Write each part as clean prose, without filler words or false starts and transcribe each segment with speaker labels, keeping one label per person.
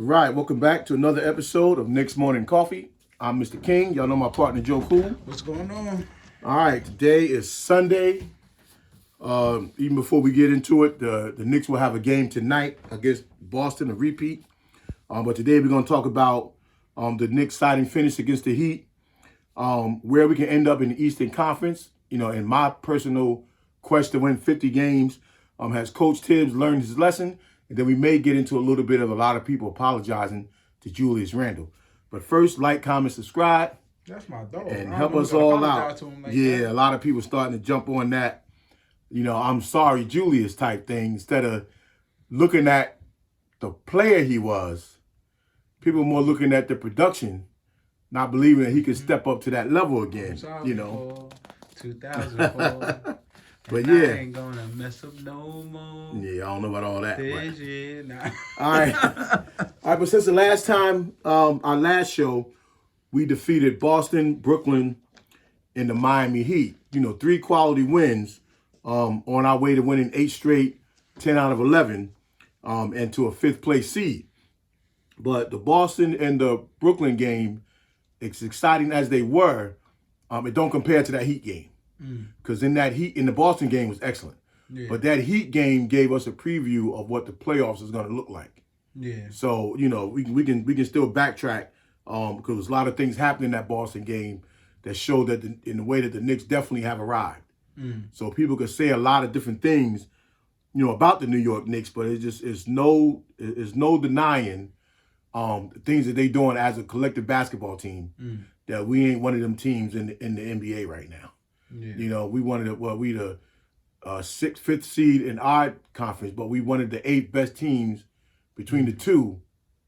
Speaker 1: Right, welcome back to another episode of Knicks Morning Coffee. I'm Mr. King. Y'all know my partner Joe Cool.
Speaker 2: What's going on?
Speaker 1: All right, today is Sunday. Even before we get into it, the Knicks will have a game tonight against Boston, a repeat. But today we're going to talk about the Knicks' siding finish against the Heat, where we can end up in the Eastern Conference. You know, in my personal quest to win 50 games, has Coach Tibbs learned his lesson? And then we may get into a little bit of a lot of people apologizing to Julius Randle. But first, like, comment, subscribe.
Speaker 2: That's my dog.
Speaker 1: And help us all out. A lot of people starting to jump on that, you know, I'm sorry, Julius type thing. Instead of looking at the player he was, people are more looking at the production, not believing that he could step up to that level again, you know.
Speaker 2: 2004.
Speaker 1: But
Speaker 2: I
Speaker 1: yeah.
Speaker 2: ain't gonna mess up no more.
Speaker 1: Yeah, I don't know about all that.
Speaker 2: This year, nah.
Speaker 1: All right. All right, but since the last time, our last show, we defeated Boston, Brooklyn, and the Miami Heat. You know, 3 quality wins on our way to winning 8 straight, 10 out of 11, and to a 5th place seed. But the Boston and the Brooklyn game, as exciting as they were, it don't compare to that Heat game. Because in the Boston game was excellent. Yeah. But that Heat game gave us a preview of what the playoffs is going to look like. Yeah. So, you know, we can still backtrack because there's a lot of things happening in that Boston game that show that in the way that the Knicks definitely have arrived. So people could say a lot of different things, you know, about the New York Knicks, but it's no denying the things that they doing as a collective basketball team that we ain't one of them teams in the NBA right now. Yeah. You know, we wanted we the 6th, 5th seed in our conference, but we wanted the 8 best teams between the two,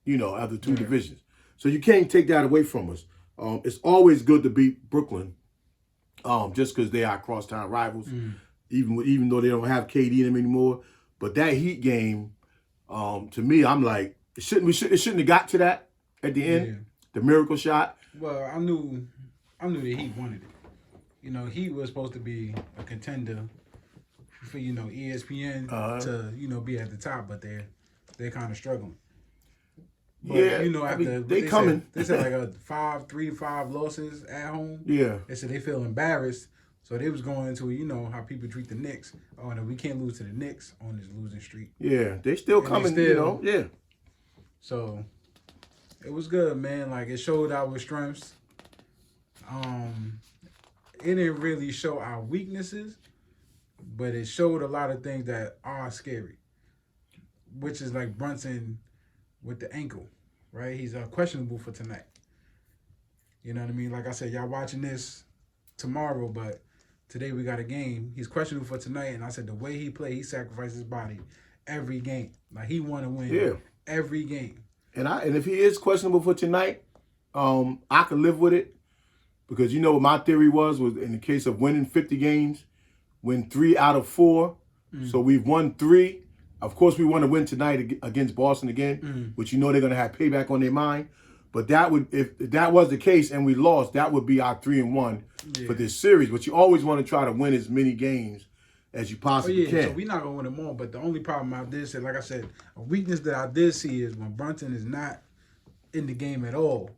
Speaker 1: you know, of the two divisions. So you can't take that away from us. It's always good to beat Brooklyn, just because they are crosstown rivals, even though they don't have KD in them anymore. But that Heat game, to me, I'm like, it shouldn't have got to that at the end, the miracle shot.
Speaker 2: Well, I knew the Heat wanted it. You know, Heat was supposed to be a contender for, you know, ESPN to, you know, be at the top, but they're kind of struggling. But,
Speaker 1: yeah,
Speaker 2: you know, after
Speaker 1: they coming.
Speaker 2: They said like a 5 losses at home.
Speaker 1: Yeah.
Speaker 2: They said they feel embarrassed, so they was going into, you know, how people treat the Knicks. Oh, no, we can't lose to the Knicks on this losing streak.
Speaker 1: Yeah, they still coming, you know. Yeah.
Speaker 2: So it was good, man. Like, it showed our strengths. It didn't really show our weaknesses, but it showed a lot of things that are scary, which is like Brunson with the ankle, right? He's questionable for tonight. You know what I mean? Like I said, y'all watching this tomorrow, but today we got a game. He's questionable for tonight, and I said the way he played, he sacrificed his body every game. Like, he want to win every game.
Speaker 1: And if he is questionable for tonight, I could live with it. Because you know what my theory was in the case of winning 50 games, win 3 out of 4. So we've won 3. Of course, we want to win tonight against Boston again, which you know they're going to have payback on their mind. But that would, if that was the case and we lost, that would be our 3-1 for this series. But you always want to try to win as many games as you possibly can.
Speaker 2: So we're not going to win them all. But the only problem I did say, like I said, a weakness that I did see is when Brunson is not in the game at all.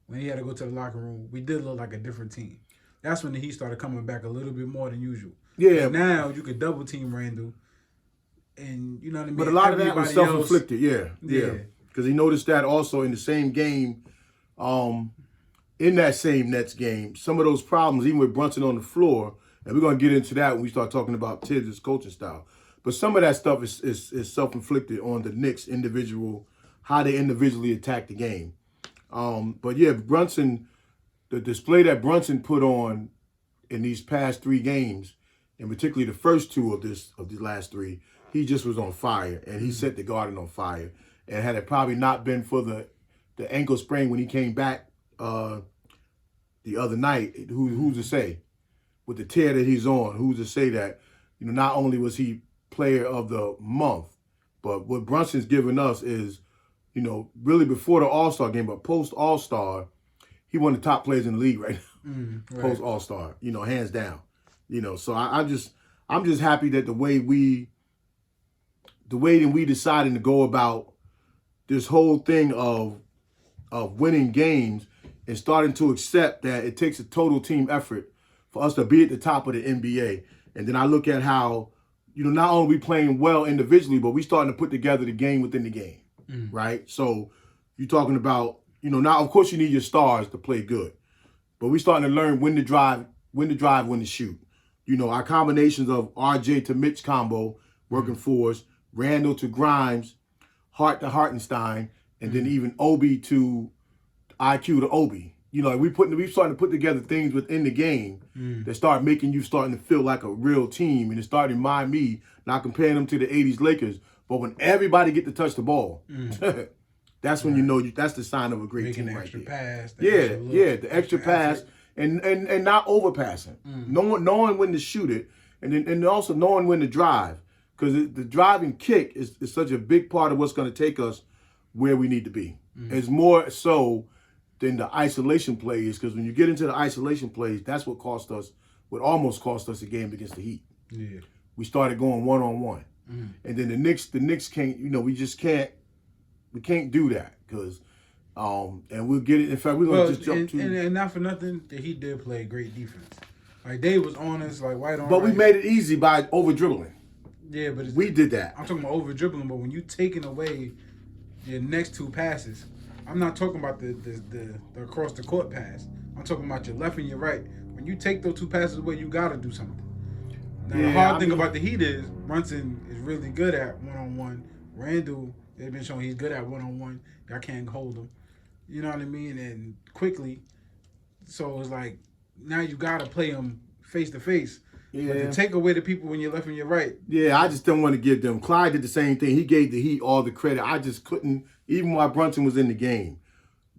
Speaker 2: When he had to go to the locker room, we did look like a different team. That's when the Heat started coming back a little bit more than usual. Yeah. Now you could double team Randle, and you know what I mean.
Speaker 1: But a lot of that was self-inflicted. Yeah. Because he noticed that also in the same game, in that same Nets game, some of those problems, even with Brunson on the floor, and we're gonna get into that when we start talking about Tibbs' coaching style. But some of that stuff is self-inflicted on the Knicks how they individually attack the game. But yeah, Brunson, the display that Brunson put on in these past 3 games, and particularly the first 2 of these last 3, he just was on fire, and he set the Garden on fire. And had it probably not been for the ankle sprain when he came back the other night, who's to say? With the tear that he's on, who's to say that, you know, not only was he player of the month, but what Brunson's given us is, you know, really before the All-Star game, but post-All-Star, he one of the top players in the league right now. Post-All-Star, you know, hands down. You know, so I'm just happy that the way we decided to go about this whole thing of winning games and starting to accept that it takes a total team effort for us to be at the top of the NBA. And then I look at how, not only we playing well individually, but we starting to put together the game within the game, right? So you're talking about, now of course you need your stars to play good, but we starting to learn when to drive, when to shoot. Our combinations of RJ to Mitch combo working for us, Randall to Grimes, Hart to Hartenstein, and then even Obi to IQ to Obi. We starting to put together things within the game that start making you starting to feel like a real team, and it started to remind me, not comparing them to the '80s Lakers, but when everybody get to touch the ball, that's when that's the sign of a great
Speaker 2: Making
Speaker 1: team
Speaker 2: the
Speaker 1: right
Speaker 2: extra
Speaker 1: there.
Speaker 2: pass,
Speaker 1: The extra pass, and not overpassing, knowing when to shoot it, and also knowing when to drive, because the drive and kick is such a big part of what's going to take us where we need to be. It's more so than the isolation plays, because when you get into the isolation plays, that's what almost cost us a game against the Heat.
Speaker 2: Yeah.
Speaker 1: We started going one-on-one. And then the Knicks can't, we can't do that, because, and we'll get it. In fact, we're going to just jump to.
Speaker 2: And not for nothing, the Heat did play great defense. Like, they was on us, like, white on
Speaker 1: But
Speaker 2: right.
Speaker 1: we made it easy by over-dribbling.
Speaker 2: Yeah, but
Speaker 1: we did that.
Speaker 2: I'm talking about over-dribbling, but when you taking away your next two passes, I'm not talking about the across the court pass. I'm talking about your left and your right. When you take those two passes away, you got to do something. Now, the hard thing about the Heat is Brunson is really good at one-on-one. Randall, they've been showing he's good at one-on-one. Y'all can't hold him. You know what I mean? And quickly. So it's like, now you got to play him face-to-face. Yeah. But to take away the people when you're left and you're right.
Speaker 1: Yeah, I just don't want to give them. Clyde did the same thing. He gave the Heat all the credit. I just couldn't, even while Brunson was in the game.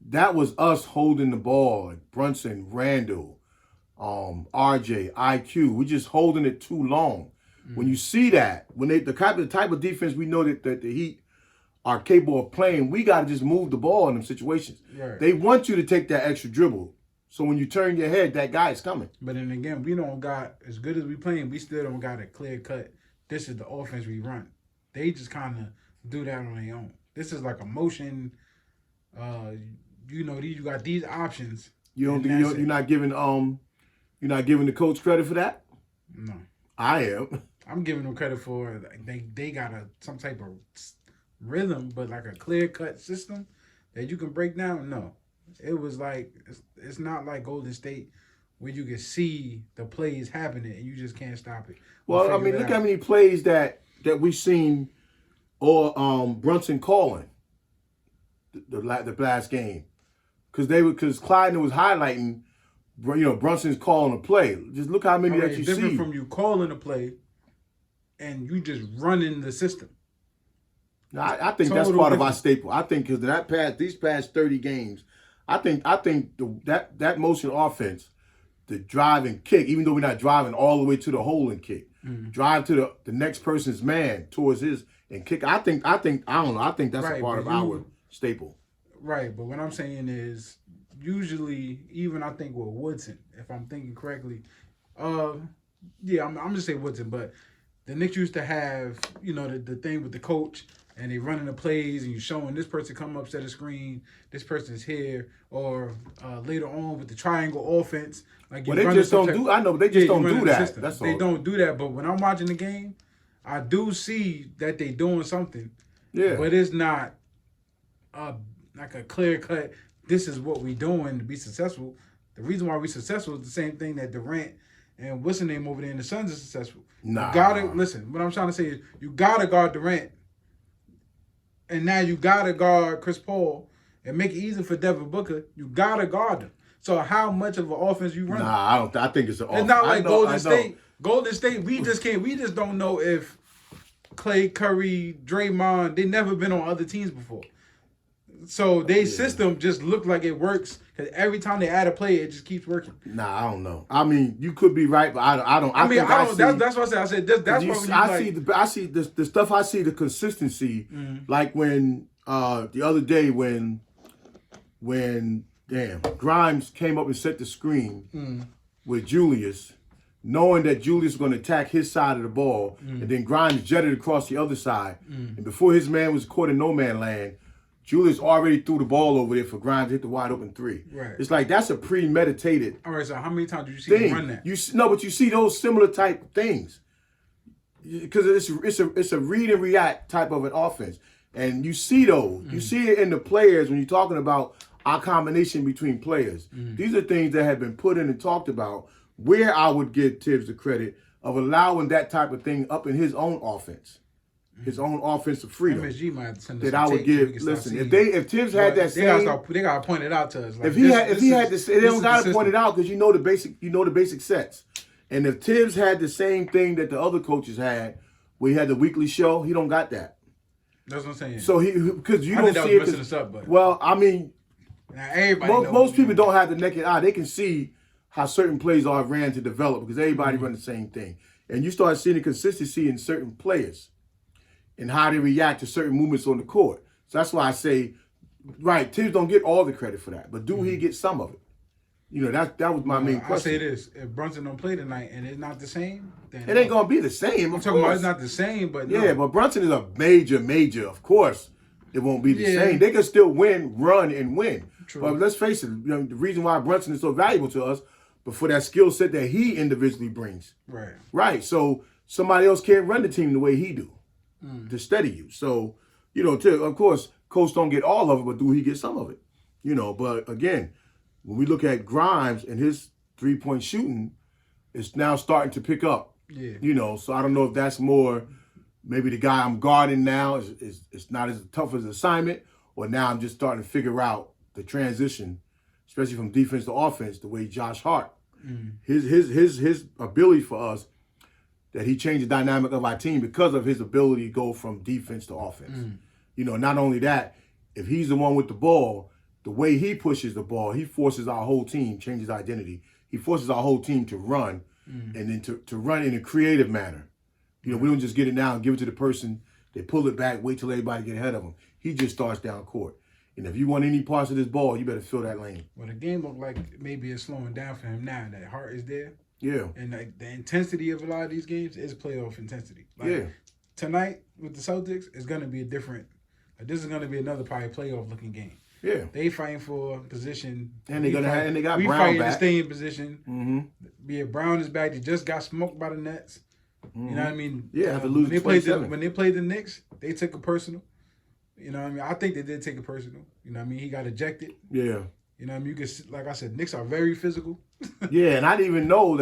Speaker 1: That was us holding the ball. Brunson, Randall, RJ, IQ. We're just holding it too long. When you see that, when the type of defense we know that the Heat are capable of playing, we got to just move the ball in them situations.
Speaker 2: Right.
Speaker 1: They want you to take that extra dribble. So when you turn your head, that guy is coming.
Speaker 2: But then again, we don't got, as good as we playing, we still don't got a clear cut. This is the offense we run. They just kind of do that on their own. This is like a motion. You got these options.
Speaker 1: You don't think you're not giving the coach credit for that?
Speaker 2: No,
Speaker 1: I am.
Speaker 2: I'm giving them credit for they got some type of rhythm, but like a clear cut system that you can break down. No. It was like, it's not like Golden State where you can see the plays happening and you just can't stop it.
Speaker 1: Well, I mean, look how many plays that we've seen or Brunson calling the last game. Because Clyde was highlighting, Brunson's calling a play. Just look how many that you see.
Speaker 2: It's different from you calling a play and you just running the system.
Speaker 1: I think that's part of our staple. I think because these past 30 games, I think that motion offense, the drive and kick, even though we're not driving all the way to the hole and kick, drive to the next person's man towards his and kick. I think that's a part of our staple.
Speaker 2: Right, but what I'm saying is usually, even I think with Woodson, if I'm thinking correctly, I'm just say Woodson, but the Knicks used to have, the thing with the coach. And they running the plays, and you showing this person come up, set a screen, this person's here, or later on with the triangle offense. Like
Speaker 1: they just don't do. I know, but they just don't do that. That's all.
Speaker 2: They don't do that. But when I'm watching the game, I do see that they doing something.
Speaker 1: Yeah.
Speaker 2: But it's not like a clear cut. This is what we doing to be successful. The reason why we successful is the same thing that Durant and what's the name over there in the Suns is successful.
Speaker 1: Nah.
Speaker 2: You gotta listen. What I'm trying to say is you gotta guard Durant. And now you gotta guard Chris Paul and make it easy for Devin Booker. You gotta guard them. So how much of an offense you run?
Speaker 1: Nah, I don't. I think it's an offense.
Speaker 2: It's not like Golden State. Golden State, we just don't know if Clay, Curry, Draymond, they never been on other teams before. So their system just look like it works because every time they add a play, it just keeps working.
Speaker 1: Nah, I don't know. I mean, you could be right, but I don't.
Speaker 2: That's what I said. That's what
Speaker 1: I see the stuff. I see the consistency, like when the other day when Grimes came up and set the screen with Julius, knowing that Julius was going to attack his side of the ball, and then Grimes jetted across the other side, and before his man was caught in no man land, Julius already threw the ball over there for Grimes to hit the wide open three.
Speaker 2: Right.
Speaker 1: It's like that's a premeditated
Speaker 2: All right, so how many times did you see
Speaker 1: thing.
Speaker 2: him run that?
Speaker 1: But you see those similar type things because it's a read and react type of an offense, and you see those. You see it in the players when you're talking about our combination between players. These are things that have been put in and talked about. Where I would give Tibbs the credit of allowing that type of thing up in his own offense, his own offensive freedom.
Speaker 2: MSG might send us
Speaker 1: That
Speaker 2: some
Speaker 1: I would
Speaker 2: tape so we
Speaker 1: give.
Speaker 2: can start
Speaker 1: Listen,
Speaker 2: seeing
Speaker 1: if Tibbs had that
Speaker 2: they
Speaker 1: same,
Speaker 2: gotta point it out to us. Like,
Speaker 1: if he had this, they don't gotta point it out because you know the basic sets. And if Tibbs had the same thing that the other coaches had, where he had the weekly show, he don't got that.
Speaker 2: That's what I'm saying.
Speaker 1: So because you
Speaker 2: I
Speaker 1: don't
Speaker 2: think that
Speaker 1: see
Speaker 2: was
Speaker 1: it.
Speaker 2: messing us up, but
Speaker 1: Well, I mean,
Speaker 2: now everybody
Speaker 1: most people don't have the naked eye. They can see how certain plays are ran to develop because everybody run the same thing. And you start seeing the consistency in certain players and how they react to certain movements on the court. So that's why I say, right, Tibbs don't get all the credit for that, but do he get some of it? You know, that was my main question.
Speaker 2: I say this: if Brunson don't play tonight and it's not the same, then
Speaker 1: It ain't gonna be the same.
Speaker 2: I'm talking about it's not the same, but no.
Speaker 1: Yeah, but Brunson is a major. Of course, it won't be the same. They can still run and win.
Speaker 2: True.
Speaker 1: But let's face it, the reason why Brunson is so valuable to us, but for that skill set that he individually brings.
Speaker 2: Right.
Speaker 1: Right. So somebody else can't run the team the way he do to steady you. So, of course, coach don't get all of it, but do he get some of it? But again, when we look at Grimes and his 3-point shooting, it's now starting to pick up.
Speaker 2: Yeah.
Speaker 1: So I don't know if that's more maybe the guy I'm guarding now is not as tough as an assignment, or now I'm just starting to figure out the transition, especially from defense to offense, the way Josh Hart, his ability for us, that he changed the dynamic of our team because of his ability to go from defense to offense. Not only that, if he's the one with the ball, the way he pushes the ball, he forces our whole team, changes identity. He forces our whole team to run, and then to run in a creative manner. We don't just get it now and give it to the person. They pull it back, wait till everybody get ahead of them. He just starts down court. And if you want any parts of this ball, you better fill that lane.
Speaker 2: Well, the game looked like maybe it's slowing down for him now. That Hart is there.
Speaker 1: Yeah.
Speaker 2: And the intensity of a lot of these games is playoff intensity. Tonight with the Celtics is going to be a different. This is going to be another probably playoff looking game.
Speaker 1: Yeah.
Speaker 2: They fighting for position.
Speaker 1: And they got
Speaker 2: we
Speaker 1: Brown
Speaker 2: fighting
Speaker 1: back.
Speaker 2: to stay in position.
Speaker 1: Mm-hmm.
Speaker 2: Be it Brown is back. They just got smoked by the Nets. You know what I mean?
Speaker 1: Yeah, have to lose
Speaker 2: when they played the Knicks, they took it personal. You know what I mean? I think they did take it personal. You know what I mean? He got ejected.
Speaker 1: Yeah.
Speaker 2: You know what I mean? You can, like I said, Knicks are very physical.
Speaker 1: Yeah, and I didn't even know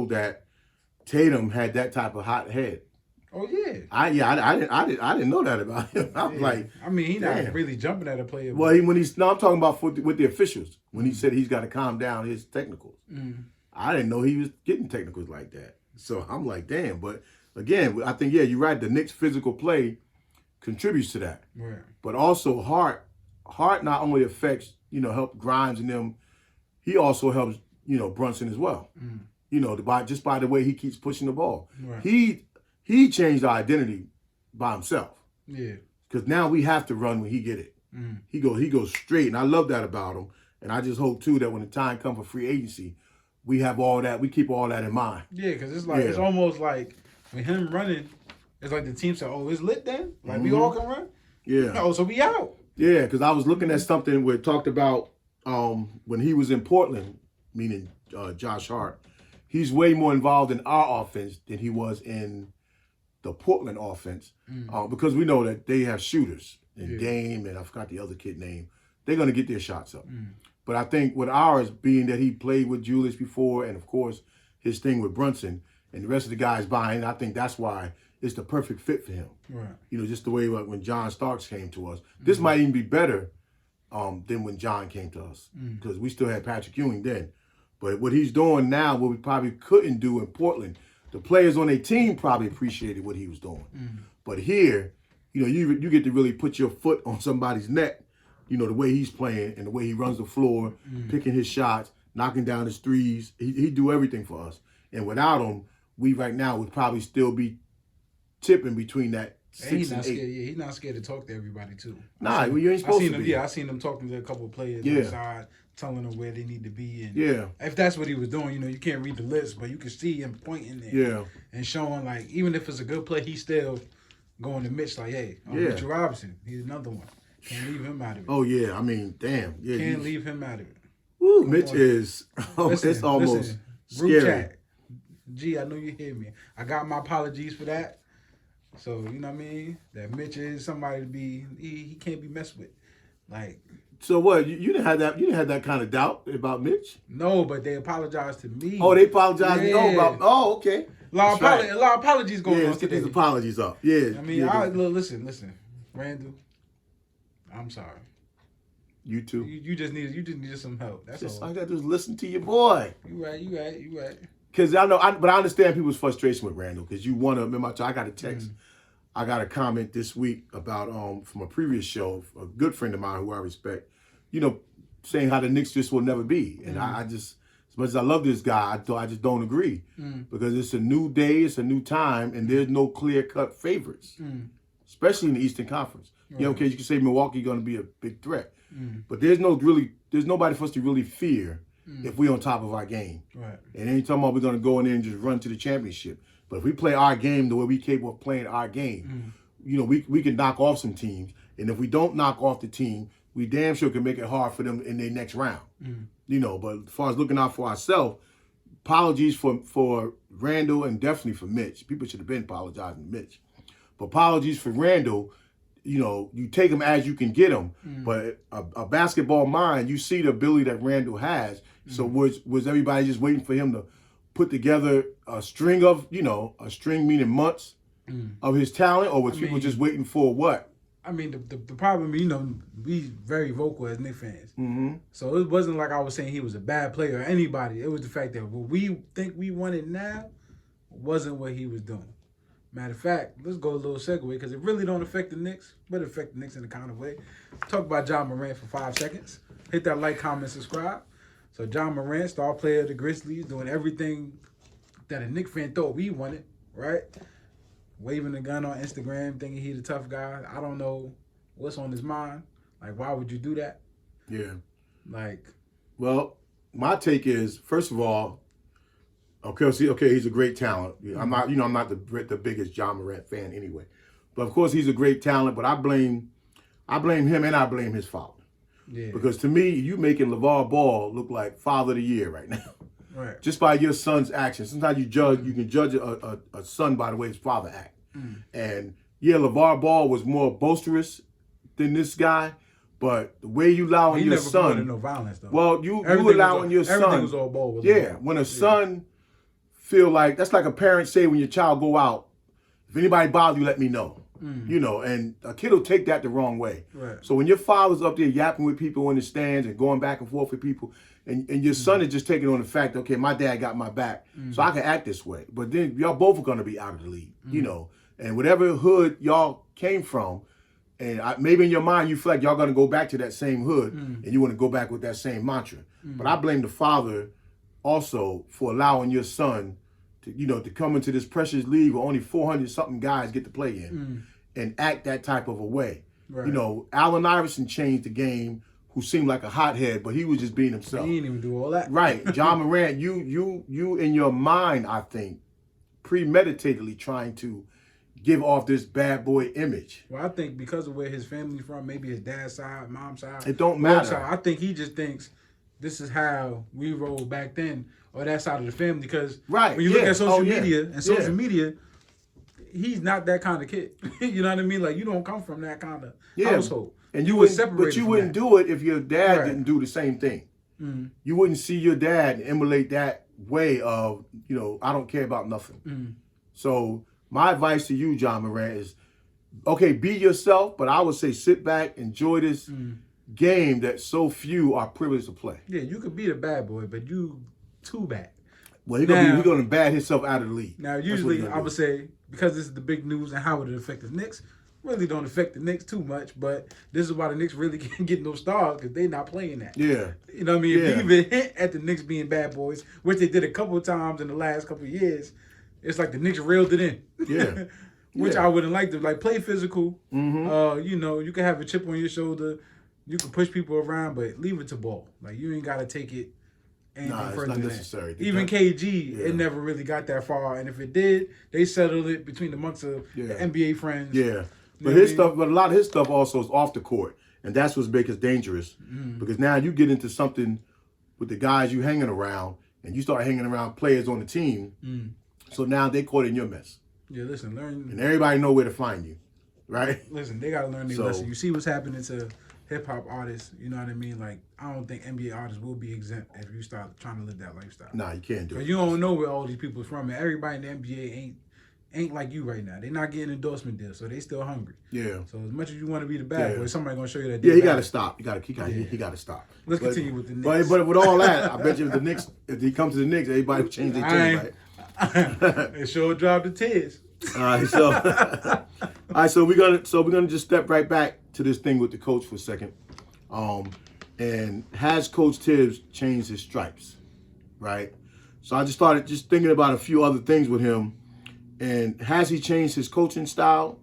Speaker 1: that Tatum had that type of hot head.
Speaker 2: Oh yeah.
Speaker 1: I didn't know that about him. I was like,
Speaker 2: I mean, he's not
Speaker 1: damn.
Speaker 2: really jumping at a player.
Speaker 1: Well, I'm talking about with the officials when he said he's got to calm down his technicals. I didn't know he was getting technicals like that. So I'm like, damn. But again, I think you're right. The Knicks' physical play contributes to that.
Speaker 2: Right.
Speaker 1: But also Hart not only affects help Grimes and them, he also helps Brunson as well. Just by the way he keeps pushing the ball.
Speaker 2: Right.
Speaker 1: He changed our identity by himself.
Speaker 2: Yeah.
Speaker 1: Because now we have to run when he get it. He goes straight, and I love that about him. And I just hope too that when the time comes for free agency, we have all that. We keep all that in mind.
Speaker 2: Yeah, because it's like it's almost like with him running, it's like the team said, "Oh, it's lit then. Like we all can run."
Speaker 1: Yeah.
Speaker 2: Oh, so we out.
Speaker 1: Yeah, because I was looking at something where it talked about when he was in Portland, meaning Josh Hart. He's way more involved in our offense than he was in the Portland offense because we know that they have shooters and Dame and I forgot the other kid name. They're going to get their shots up. But I think with ours being that he played with Julius before and, of course, his thing with Brunson and the rest of the guys buying, I think that's why it's the perfect fit for him.
Speaker 2: Right.
Speaker 1: Just the way when John Starks came to us. This might even be better than when John came to us because we still had Patrick Ewing then. But what he's doing now, what we probably couldn't do in Portland, the players on their team probably appreciated what he was doing. But here, you get to really put your foot on somebody's neck, the way he's playing and the way he runs the floor, picking his shots, knocking down his threes. He do everything for us. And without him, we right now would probably still be tipping between that 6 and 8.
Speaker 2: Scared. Yeah, he's not scared to talk to everybody too.
Speaker 1: Nah, you ain't supposed to be.
Speaker 2: Yeah, I seen him talking to a couple of players on the side, telling them where they need to be. And if that's what he was doing, you can't read the list, but you can see him pointing there.
Speaker 1: Yeah.
Speaker 2: And showing, like, even if it's a good play, he's still going to Mitch, like, hey, Mitchell Robinson, he's another one. Can't leave him out of it.
Speaker 1: Oh yeah, I mean, damn. Yeah,
Speaker 2: Can't leave him out of it.
Speaker 1: Woo, Mitch is.
Speaker 2: Listen,
Speaker 1: it's almost
Speaker 2: listen, group
Speaker 1: scary.
Speaker 2: chat. Gee, I know you hear me. I got my apologies for that. So you know what I mean. That Mitch is somebody to be. He can't be messed with. Like.
Speaker 1: So what? You didn't have that. You didn't have that kind of doubt about Mitch.
Speaker 2: No, but they apologized to me.
Speaker 1: Oh, they apologized.
Speaker 2: Yeah.
Speaker 1: No, about. Oh, okay.
Speaker 2: A lot of apologies going
Speaker 1: Yeah,
Speaker 2: on
Speaker 1: let's get
Speaker 2: today.
Speaker 1: these apologies up. Yeah.
Speaker 2: I mean,
Speaker 1: yeah,
Speaker 2: listen, Randall. I'm sorry.
Speaker 1: You too.
Speaker 2: You just needed some help. That's
Speaker 1: Just,
Speaker 2: all.
Speaker 1: I got to just listen to your boy.
Speaker 2: You right.
Speaker 1: Because I know, but I understand people's frustration with Randall. Because you want to remember, I got a text. I got a comment this week about from a previous show, a good friend of mine who I respect, saying how the Knicks just will never be. And I just, as much as I love this guy, I just don't agree. Because it's a new day, it's a new time, and there's no clear-cut favorites, especially in the Eastern Conference.
Speaker 2: Right.
Speaker 1: You can say Milwaukee going to be a big threat. But there's nobody for us to really fear if we're on top of our game.
Speaker 2: Right.
Speaker 1: And ain't talking about we're going to go in there and just run to the championship. But if we play our game the way we're capable of playing our game, we can knock off some teams. And if we don't knock off the team, we damn sure can make it hard for them in their next round. But as far as looking out for ourselves, apologies for Randall and definitely for Mitch. People should have been apologizing to Mitch. But apologies for Randall. You take him as you can get him. But a basketball mind, you see the ability that Randall has. So was everybody just waiting for him to put together a string of, a string meaning months of his talent, or was people just waiting for what?
Speaker 2: I mean, the problem, we very vocal as Knicks fans. So it wasn't like I was saying he was a bad player or anybody. It was the fact that what we think we wanted now wasn't what he was doing. Matter of fact, let's go a little segue because it really don't affect the Knicks, but it affect the Knicks in a kind of way. Talk about John Morant for 5 seconds. Hit that like, comment, subscribe. So John Morant, star player of the Grizzlies, doing everything that a Knicks fan thought we wanted, right? Waving the gun on Instagram, thinking he's a tough guy. I don't know what's on his mind. Like, why would you do that?
Speaker 1: Yeah.
Speaker 2: Well,
Speaker 1: my take is, first of all, he's a great talent. I'm not the biggest John Morant fan anyway. But of course he's a great talent, but I blame him and I blame his father.
Speaker 2: Yeah.
Speaker 1: Because to me, you making LeVar Ball look like Father of the Year right now.
Speaker 2: Right.
Speaker 1: Just by your son's actions. Sometimes you can judge a son by the way his father act. And yeah, LeVar Ball was more boisterous than this guy, but the way you allowing your son.
Speaker 2: He never no violence though.
Speaker 1: Well, you allowing your son.
Speaker 2: Everything was all ball.
Speaker 1: When a son feel like, that's like a parent say when your child go out, if anybody bother you, let me know. And a kid will take that the wrong way.
Speaker 2: Right.
Speaker 1: So when your father's up there yapping with people in the stands and going back and forth with people, and your son is just taking on the fact, okay, my dad got my back, so I can act this way. But then y'all both are going to be out of the league, And whatever hood y'all came from, and maybe in your mind you feel like y'all going to go back to that same hood, and you want to go back with that same mantra. But I blame the father also for allowing your son to come into this precious league where only 400-something guys get to play in and act that type of a way.
Speaker 2: Right.
Speaker 1: Allen Iverson changed the game, who seemed like a hothead, but he was just being himself.
Speaker 2: He didn't even do all that.
Speaker 1: Right. John Morant, you in your mind, I think, premeditatedly trying to give off this bad boy image.
Speaker 2: Well, I think because of where his family's from, maybe his dad's side, mom's side.
Speaker 1: It don't matter.
Speaker 2: Side, I think he just thinks this is how we rolled back then, or that side of the family. Because when you look at social media, he's not that kind of kid. You know what I mean? Like, you don't come from that kind of household.
Speaker 1: And you wouldn't do it if your dad didn't do the same thing. You wouldn't see your dad emulate that way of, I don't care about nothing. So my advice to you, John Morant, is, okay, be yourself, but I would say sit back, enjoy this game that so few are privileged to play.
Speaker 2: Yeah, you could be the bad boy, but you too bad.
Speaker 1: Well, he's going to bad himself out of the league.
Speaker 2: Now, usually I would say, because this is the big news and how would it affect the Knicks, really don't affect the Knicks too much, but this is why the Knicks really can't get no stars, because they're not playing that.
Speaker 1: Yeah.
Speaker 2: You know what I mean? If you even hint at the Knicks being bad boys, which they did a couple of times in the last couple of years, it's like the Knicks reeled it in.
Speaker 1: Yeah.
Speaker 2: Which I wouldn't like to. Like, play physical. You can have a chip on your shoulder. You can push people around, but leave it to Ball. Like, you ain't got to take it anything further
Speaker 1: it's not
Speaker 2: than
Speaker 1: necessary.
Speaker 2: that. Even KG, it never really got that far. And if it did, they settled it amongst the NBA friends.
Speaker 1: Yeah. But a lot of his stuff also is off the court. And that's what's make us dangerous. Because now you get into something with the guys you hanging around, and you start hanging around players on the team. So now they caught in your mess.
Speaker 2: Yeah, listen, learn.
Speaker 1: And everybody know where to find you, right?
Speaker 2: Listen, they got to learn their lesson. You see what's happening to hip-hop artists, you know what I mean? Like, I don't think NBA artists will be exempt if you start trying to live that lifestyle.
Speaker 1: Nah, you can't do it.
Speaker 2: Because you don't know where all these people from, and everybody in the NBA ain't like you right now. They're not getting endorsement deals, so they still hungry.
Speaker 1: Yeah.
Speaker 2: So as much as you want to be the bad boy, somebody gonna show you that.
Speaker 1: Yeah, he got to stop. He got to stop.
Speaker 2: Let's continue with the Knicks.
Speaker 1: But with all that, I bet you if he comes to the Knicks, everybody will change their tune, right?
Speaker 2: It sure dropped the tears.
Speaker 1: All right, so we're gonna just step right back to this thing with the coach for a second. And has Coach Tibbs changed his stripes, right? So I just started thinking about a few other things with him. And has he changed his coaching style,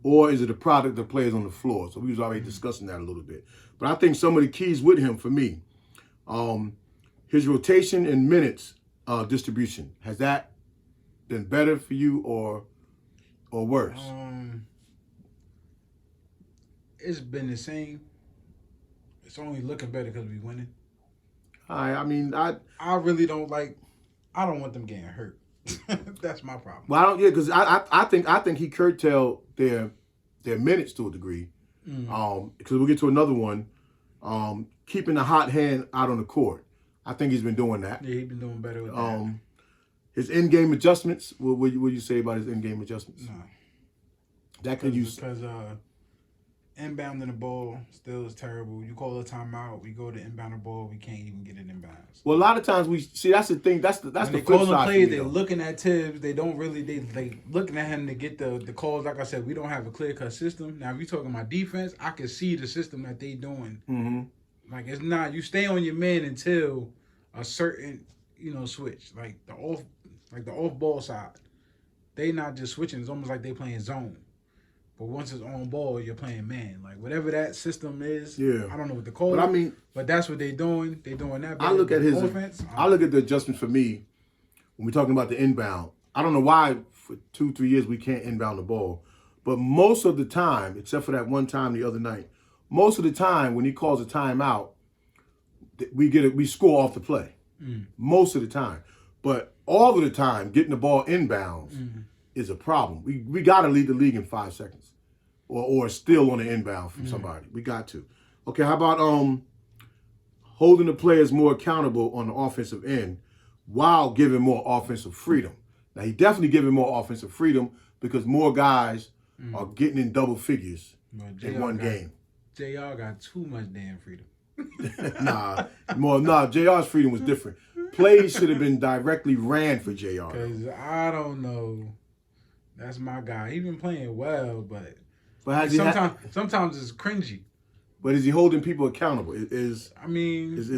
Speaker 1: or is it a product of players on the floor? So we was already discussing that a little bit. But I think some of the keys with him for me, his rotation and minutes distribution, has that been better for you or worse?
Speaker 2: It's been the same. It's only looking better because we winning.
Speaker 1: I mean, I
Speaker 2: really don't I don't want them getting hurt. That's my problem.
Speaker 1: Well, because I think he curtailed their minutes to a degree. Because we'll get to another one. Keeping the hot hand out on the court. I think he's been doing that.
Speaker 2: Yeah, he's been doing better with that.
Speaker 1: His in-game adjustments. What do you say about his in-game adjustments?
Speaker 2: No.
Speaker 1: That could use
Speaker 2: because inbounding the ball still is terrible. You call a timeout, we go to inbound the ball, we can't even get it inbounds.
Speaker 1: Well, a lot of times we see that's the thing. That's
Speaker 2: when
Speaker 1: the
Speaker 2: they
Speaker 1: flip
Speaker 2: call
Speaker 1: side.
Speaker 2: plays, they're looking at Tibbs. They don't really they looking at him to get the calls. Like I said, we don't have a clear cut system. Now, if you're talking about defense, I can see the system that they doing.
Speaker 1: Mm-hmm.
Speaker 2: Like it's not you stay on your man until a certain switch like the off ball side. They not just switching. It's almost like they playing zone. But once it's on ball, you're playing man. Like whatever that system is, I don't know what to call it.
Speaker 1: But I mean,
Speaker 2: but that's what they doing. They doing that.
Speaker 1: I look at his
Speaker 2: offense.
Speaker 1: I look at the adjustments for me when we're talking about the inbound. I don't know why for 2-3 years we can't inbound the ball, but most of the time, except for that one time the other night, most of the time when he calls a timeout, we score off the play. Most of the time, but all of the time getting the ball inbounds is a problem. We got to lead the league in 5 seconds. Or still on the inbound from somebody. We got to. Okay, how about holding the players more accountable on the offensive end while giving more offensive freedom? Now, he definitely giving more offensive freedom because more guys are getting in double figures in one game.
Speaker 2: JR got too much damn freedom.
Speaker 1: JR's freedom was different. Plays should have been directly ran for JR.
Speaker 2: Because I don't know. That's my guy. He been playing well, but sometimes it's cringy.
Speaker 1: But is he holding people accountable? Is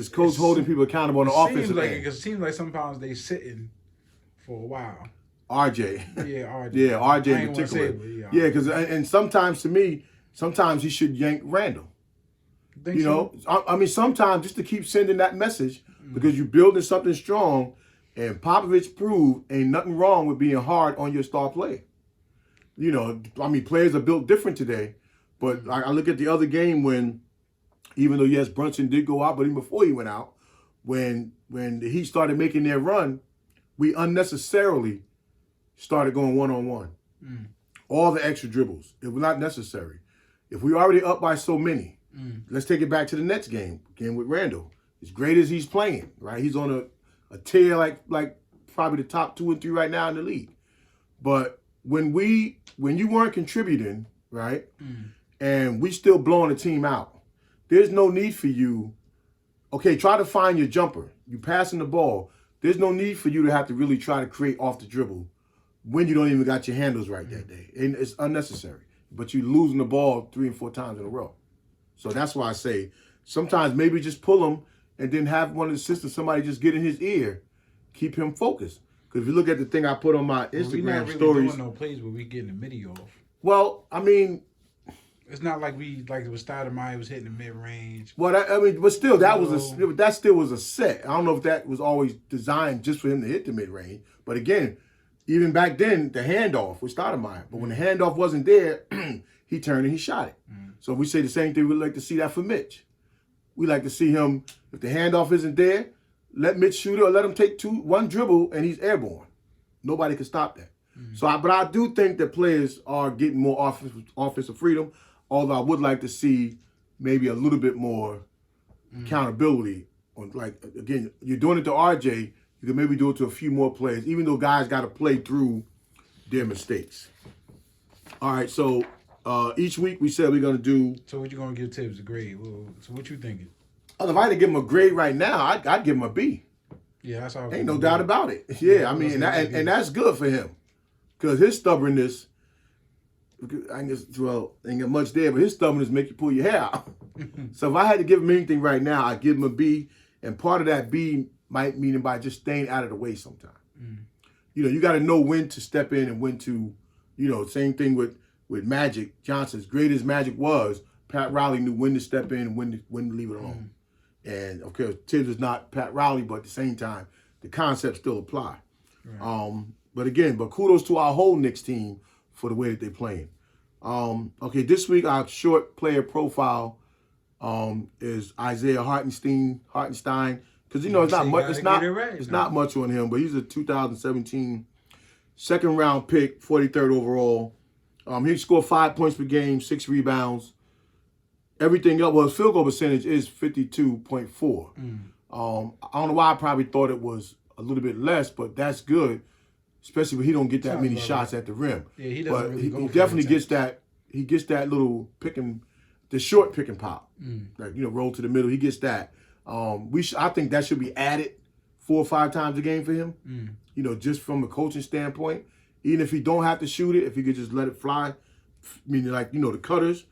Speaker 1: coach holding people accountable on the offensive end?
Speaker 2: Because it seems like sometimes they sitting for a while.
Speaker 1: RJ.
Speaker 2: Yeah, RJ.
Speaker 1: Yeah, RJ in particular. Because and sometimes to me, he should yank Randall. I mean, sometimes just to keep sending that message because you're building something strong, and Popovich proved ain't nothing wrong with being hard on your star player. Players are built different today, but I look at the other game when, even though yes, Brunson did go out, but even before he went out, when the Heat started making their run, we unnecessarily started going one-on-one. All the extra dribbles. It was not necessary. If we already up by so many, let's take it back to the Nets game again with Randall. As great as he's playing, right? He's on a tear like probably the top 2 and 3 right now in the league. But when you weren't contributing, right, and we still blowing the team out, there's no need for you. Okay, try to find your jumper. You passing the ball. There's no need for you to have to really try to create off the dribble when you don't even got your handles right that day. And it's unnecessary. But you're losing the ball 3 and 4 times in a row. So that's why I say sometimes maybe just pull him and then have one of the assistants, somebody just get in his ear, keep him focused. Because if you look at the thing I put on my Instagram
Speaker 2: we're not really
Speaker 1: stories,
Speaker 2: doing no plays where we getting the midi off.
Speaker 1: Well, I mean,
Speaker 2: it's not like it was Stoudemire was hitting the mid range.
Speaker 1: Well, but still, that still was a set. I don't know if that was always designed just for him to hit the mid range. But again, even back then, the handoff was Stoudemire. But when the handoff wasn't there, he turned and he shot it. So we say the same thing. We'd like to see that for Mitch. We like to see him, if the handoff isn't there, let Mitch shoot it or let him take one dribble and he's airborne. Nobody can stop that. But I do think that players are getting more offensive freedom, although I would like to see maybe a little bit more accountability. On, like, again, you're doing it to RJ, you can maybe do it to a few more players, even though guys got to play through their mistakes. All right, so each week we said we're going to do...
Speaker 2: So what you going to give Tibbs a grade? So what you thinking?
Speaker 1: If I had to give him a grade right now, I'd give him a B.
Speaker 2: Yeah, that's all.
Speaker 1: Ain't no doubt about it. Yeah, I mean, and that's good for him. Because his stubbornness, I guess, well, ain't got much there, but his stubbornness make you pull your hair out. So if I had to give him anything right now, I'd give him a B. And part of that B might mean by just staying out of the way sometimes. You know, you got to know when to step in and when to, you know, same thing with Magic Johnson. As great as Magic was, Pat Riley knew when to step in and when to leave it alone. And, of course, Tibbs is not Pat Riley, but at the same time, the concepts still apply. Right. But kudos to our whole Knicks team for the way that they're playing. Okay, this week our short player profile is Isaiah Hartenstein, because, you know, it's not much. It's not much on him, but he's a 2017 second-round pick, 43rd overall. He scored 5 points per game, 6 rebounds. Everything else, well, his field goal percentage is 52.4. I don't know why I probably thought it was a little bit less, but that's good, especially when he don't get that many shots at the rim.
Speaker 2: Yeah, he doesn't really go
Speaker 1: he
Speaker 2: for
Speaker 1: definitely gets that. He gets that little the short pick and pop, like, you know, roll to the middle. He gets that. I think that should be added 4 or 5 times a game for him. You know, just from a coaching standpoint, even if he don't have to shoot it, if he could just let it fly, meaning, like, you know, the cutters.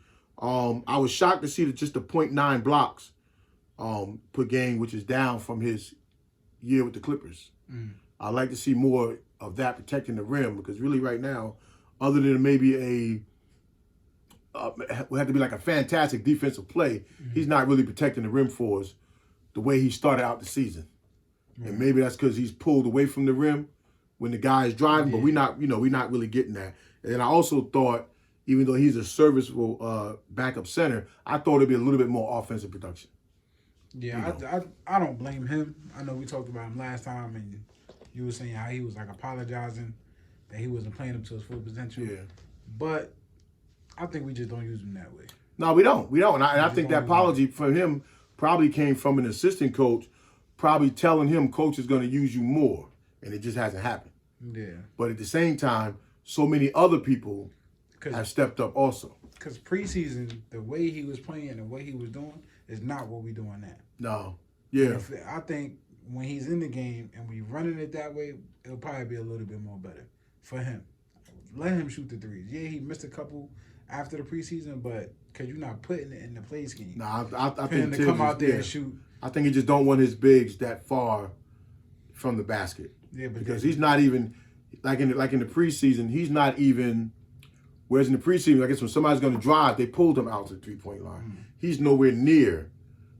Speaker 1: I was shocked to see just the 0.9 blocks per game, which is down from his year with the Clippers. I'd like to see more of that protecting the rim, because really right now, other than maybe would have to be like a fantastic defensive play, he's not really protecting the rim for us the way he started out the season. And maybe that's because he's pulled away from the rim when the guy is driving, but we're not really getting that. And I also thought, even though he's a serviceable backup center, I thought it'd be a little bit more offensive production.
Speaker 2: Yeah, you know? I don't blame him. I know we talked about him last time, and you were saying how he was like apologizing that he wasn't playing up to his full potential. Yeah. But I think we just don't use him that way.
Speaker 1: No, we don't. And I think that apology from him probably came from an assistant coach, probably telling him coach is going to use you more, and it just hasn't happened. Yeah. But at the same time, so many other people have stepped up also.
Speaker 2: Because preseason, the way he was playing and the way he was doing is not what we're doing now.
Speaker 1: No. Yeah.
Speaker 2: I think when he's in the game and we running it that way, it'll probably be a little bit more better for him. Let him shoot the threes. Yeah, he missed a couple after the preseason, but because you're not putting it in the play scheme.
Speaker 1: No, I think
Speaker 2: to come out there and shoot.
Speaker 1: I think he just don't want his bigs that far from the basket.
Speaker 2: Yeah,
Speaker 1: because he's not even like in the preseason. He's not even. Whereas in the preseason, I guess when somebody's going to drive, they pulled him out to the 3-point line. He's nowhere near.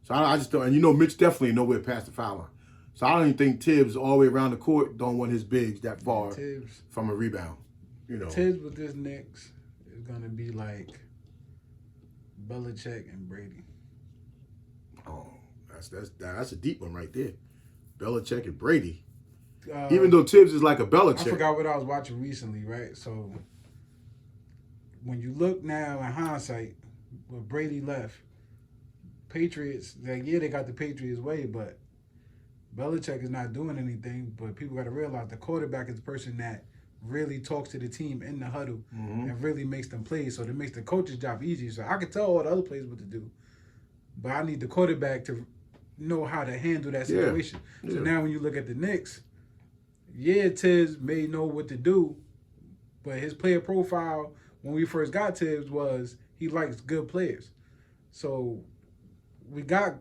Speaker 1: So I just don't. And you know, Mitch definitely nowhere past the foul line. So I don't even think Tibbs all the way around the court don't want his bigs that far from a rebound. You know,
Speaker 2: Tibbs with this Knicks is going to be like Belichick and Brady.
Speaker 1: Oh, that's a deep one right there. Belichick and Brady. Even though Tibbs is like a Belichick.
Speaker 2: I forgot what I was watching recently, right? So when you look now in hindsight, when Brady left, Patriots, they got the Patriots way, but Belichick is not doing anything. But people got to realize the quarterback is the person that really talks to the team in the huddle and really makes them play. So it makes the coach's job easier. So I can tell all the other players what to do, but I need the quarterback to know how to handle that situation. Yeah. So now when you look at the Knicks, Tibbs may know what to do, but his player profile when we first got Tibbs was he likes good players. So we got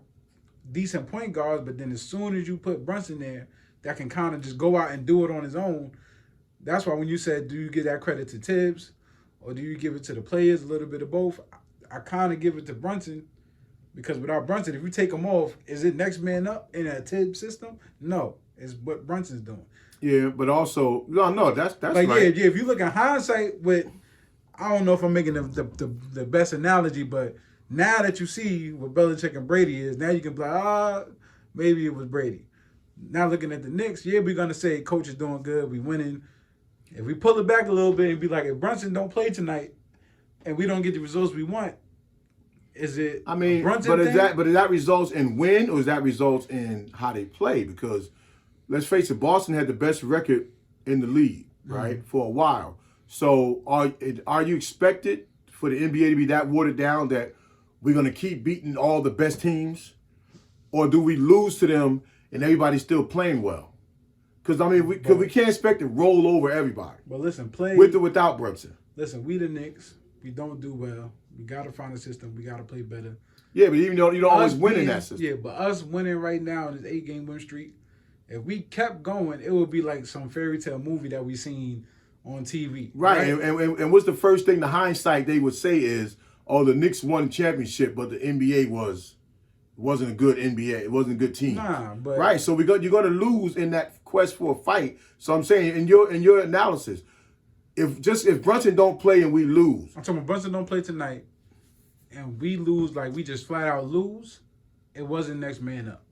Speaker 2: decent point guards, but then as soon as you put Brunson there that can kind of just go out and do it on his own, that's why when you said, do you give that credit to Tibbs or do you give it to the players, a little bit of both? I kind of give it to Brunson because without Brunson, if you take him off, is it next man up in a Tibbs system? No, it's what Brunson's doing.
Speaker 1: Yeah, but also no, that's
Speaker 2: Like
Speaker 1: right.
Speaker 2: yeah, if you look at hindsight with, I don't know if I'm making the best analogy, but now that you see what Belichick and Brady is, now you can be like, maybe it was Brady. Now looking at the Knicks, yeah, we're gonna say coach is doing good, we winning. If we pull it back a little bit and be like, if Brunson don't play tonight and we don't get the results we want, is it
Speaker 1: I mean,
Speaker 2: a Brunson
Speaker 1: but
Speaker 2: thing?
Speaker 1: is that results in win or is that results in how they play? Because let's face it, Boston had the best record in the league, right, for a while. So are you expected for the NBA to be that watered down that we're going to keep beating all the best teams? Or do we lose to them and everybody's still playing well? Because, I mean, we can't expect to roll over everybody.
Speaker 2: But listen,
Speaker 1: With or without Brunson.
Speaker 2: Listen, we the Knicks. We don't do well. We got to find a system. We got to play better.
Speaker 1: Yeah, but even though you don't always win in that system.
Speaker 2: Yeah, but us winning right now in this 8-game win streak, if we kept going, it would be like some fairy tale movie that we seen on TV.
Speaker 1: Right. And what's the first thing, the hindsight they would say is, oh, the Knicks won the championship, but the NBA wasn't a good NBA. It wasn't a good team.
Speaker 2: Nah, but
Speaker 1: right. So you're going to lose in that quest for a fight. So I'm saying in your analysis, if Brunson don't play and we lose,
Speaker 2: I'm talking about Brunson don't play tonight, and we lose like we just flat out lose, it wasn't next man up.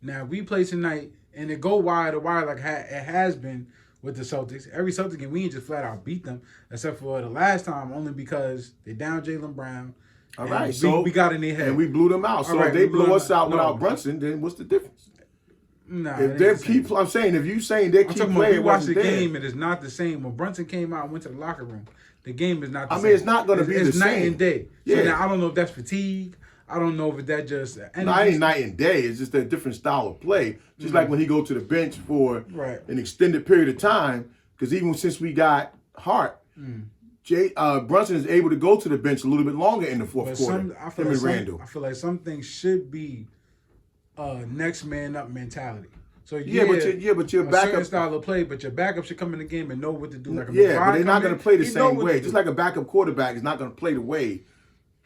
Speaker 2: Now if we play tonight and it go wire to wire like it has been with the Celtics. Every Celtic game we ain't just flat out beat them, except for the last time only because they down Jaylen Brown.
Speaker 1: All right,
Speaker 2: so we got in their head
Speaker 1: and we blew them out. So
Speaker 2: right,
Speaker 1: if they blew us out
Speaker 2: no.
Speaker 1: without Brunson, then what's the difference?
Speaker 2: Nah,
Speaker 1: if they keep, I'm saying if you saying they keep playing,
Speaker 2: we watched the game, it is not the same. When Brunson came out and went to the locker room, the game is not the same.
Speaker 1: I mean, it's not going to be the same.
Speaker 2: It's night and day.
Speaker 1: Yeah.
Speaker 2: So now I don't know if that's fatigue. I don't know if that just
Speaker 1: no, it ain't night and day. It's just a different style of play. Just like when he go to the bench for an extended period of time. Because even since we got Hart, Brunson is able to go to the bench a little bit longer in the fourth quarter.
Speaker 2: I feel like some things should be next man up mentality. So but your backup certain style of play, but your backup should come in the game and know what to do. Like
Speaker 1: but they're not going to play the same way. Just like a backup quarterback is not going to play the way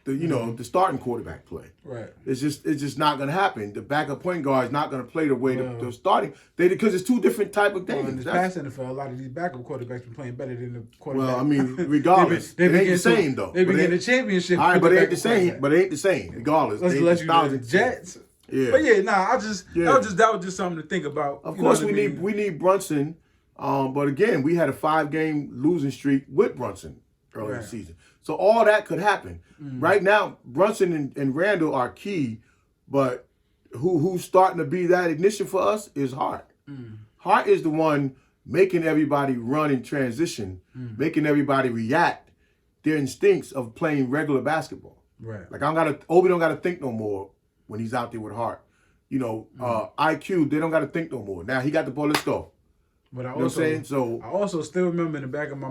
Speaker 1: the starting quarterback play.
Speaker 2: Right.
Speaker 1: It's just not going to happen. The backup point guard is not going to play the way the starting. Because it's two different type of games.
Speaker 2: In this past NFL, a lot of these backup quarterbacks been playing better than the quarterback.
Speaker 1: Well, I mean, regardless, it ain't the same though.
Speaker 2: They be getting the championship.
Speaker 1: All right, but it ain't the same. But it ain't the same. Regardless,
Speaker 2: let's let you know the Jets.
Speaker 1: Yeah.
Speaker 2: But that was just something to think about.
Speaker 1: Of course, we need Brunson. But again, we had a 5-game losing streak with Brunson early in the season. So all that could happen. Right now, Brunson and Randall are key, but who's starting to be that ignition for us is Hart. Hart is the one making everybody run in transition, making everybody react their instincts of playing regular basketball.
Speaker 2: Right.
Speaker 1: Like Obi don't gotta think no more when he's out there with Hart. IQ, they don't gotta think no more. Now he got the ball, let's go.
Speaker 2: But I
Speaker 1: also still remember
Speaker 2: in the back of my